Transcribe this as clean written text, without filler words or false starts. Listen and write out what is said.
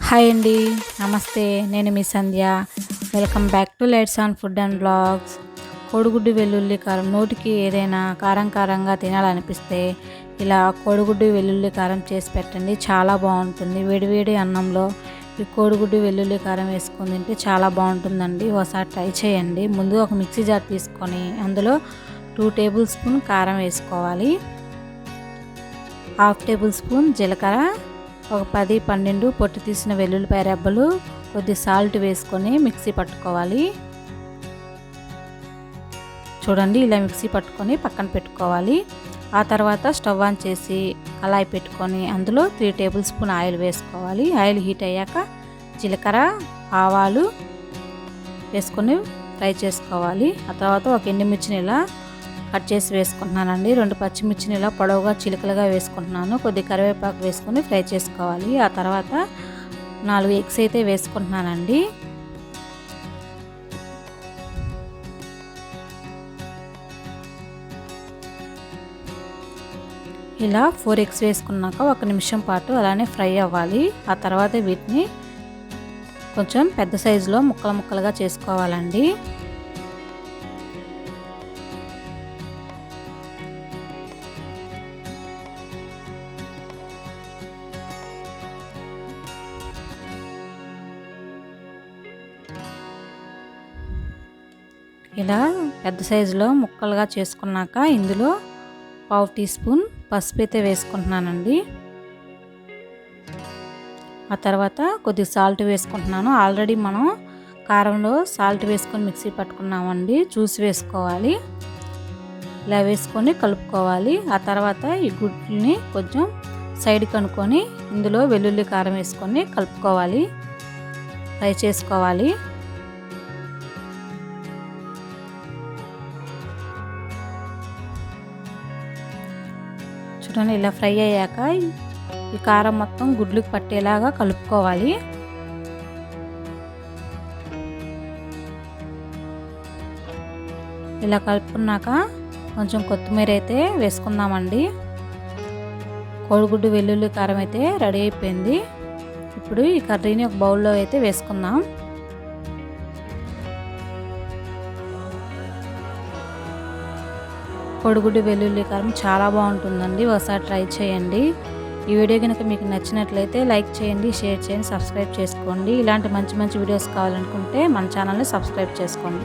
Hi అండి. నమస్తే. నేను మీ Sandhya. Welcome back to lights on food and blogs. కోడిగుడ్డు వెల్లుల్లి కారం నోటికి ఏదైనా కారంగా తినాలనిపిస్తే ఇలా కోడిగుడ్డు వెల్లుల్లి కారం చేసి పెట్టండి. చాలా బాగుంటుంది. వేడివేడి అన్నంలో ఈ కోడిగుడ్డు వెల్లుల్లి కారం వేసుకొని తింటే చాలా బాగుంటుందండి. ఒకసారి ట్రై చేయండి. ముందు ఒక మిక్సీ జార్ తీసుకొని అందులో 2 టేబుల్ స్పూన్ కారం వేసుకోవాలి. 1/2 టేబుల్ స్పూన్ జీలకర్ర, ఒక 10-12 పొట్టు తీసిన వెల్లుల్లిపాయ రెబ్బలు, కొద్ది సాల్ట్ వేసుకొని మిక్సీ పట్టుకోవాలి. చూడండి, ఇలా మిక్సీ పట్టుకొని పక్కన పెట్టుకోవాలి. ఆ తర్వాత స్టవ్ ఆన్ చేసి కళాయి పెట్టుకొని అందులో 3 టేబుల్ స్పూన్ ఆయిల్ వేసుకోవాలి. ఆయిల్ హీట్ అయ్యాక జీలకర్ర, ఆవాలు వేసుకొని ఫ్రై చేసుకోవాలి. ఆ తర్వాత ఒక ఎండుమిర్చిని ఇలా కట్ చేసి వేసుకుంటున్నానండి. 2 పచ్చిమిర్చిని ఇలా పొడవుగా చిలుకలుగా వేసుకుంటున్నాను. కొద్ది కరివేపాకు వేసుకొని ఫ్రై చేసుకోవాలి. ఆ తర్వాత 4 ఎగ్స్ అయితే వేసుకుంటున్నానండి. ఇలా 4 ఎగ్స్ వేసుకున్నాక 1 నిమిషం పాటు అలానే ఫ్రై అవ్వాలి. ఆ తర్వాత వీటిని కొంచెం పెద్ద సైజులో ముక్కలుగా చేసుకోవాలండి. ఇలా పెద్ద సైజులో ముక్కలుగా చేసుకున్నాక ఇందులో 1/2 టీ స్పూన్ పసుపు అయితే వేసుకుంటున్నానండి. ఆ తర్వాత కొద్దిగా సాల్ట్ వేసుకుంటున్నాను. ఆల్రెడీ మనం కారంలో సాల్ట్ వేసుకొని మిక్సీ పట్టుకున్నామండి. చూసి వేసుకోవాలి. ఇలా వేసుకొని కలుపుకోవాలి. ఆ తర్వాత ఈ గుడ్లని కొంచెం సైడ్ కనుక్కొని ఇందులో వెల్లుల్లి కారం వేసుకొని కలుపుకోవాలి, ఫ్రై చేసుకోవాలి. చూడండి, ఇలా ఫ్రై అయ్యాక ఈ కారం మొత్తం గుడ్లకు పట్టేలాగా కలుపుకోవాలి. ఇలా కలుపుకున్నాక కొంచెం కొత్తిమీర అయితే వేసుకుందామండి. కోడిగుడ్డు వెల్లుల్లి కారం అయితే రెడీ అయిపోయింది. ఇప్పుడు ఈ కర్రీని ఒక బౌల్లో అయితే వేసుకుందాం. కోడిగుడ్డు వెల్లుల్లి కారం చాలా బాగుంటుందండి. ఒకసారి ట్రై చేయండి. ఈ వీడియో కనుక మీకు నచ్చినట్లయితే లైక్ చేయండి, షేర్ చేయండి, సబ్స్క్రైబ్ చేసుకోండి. ఇలాంటి మంచి వీడియోస్ కావాలనుకుంటే మన ఛానల్ని సబ్స్క్రైబ్ చేసుకోండి.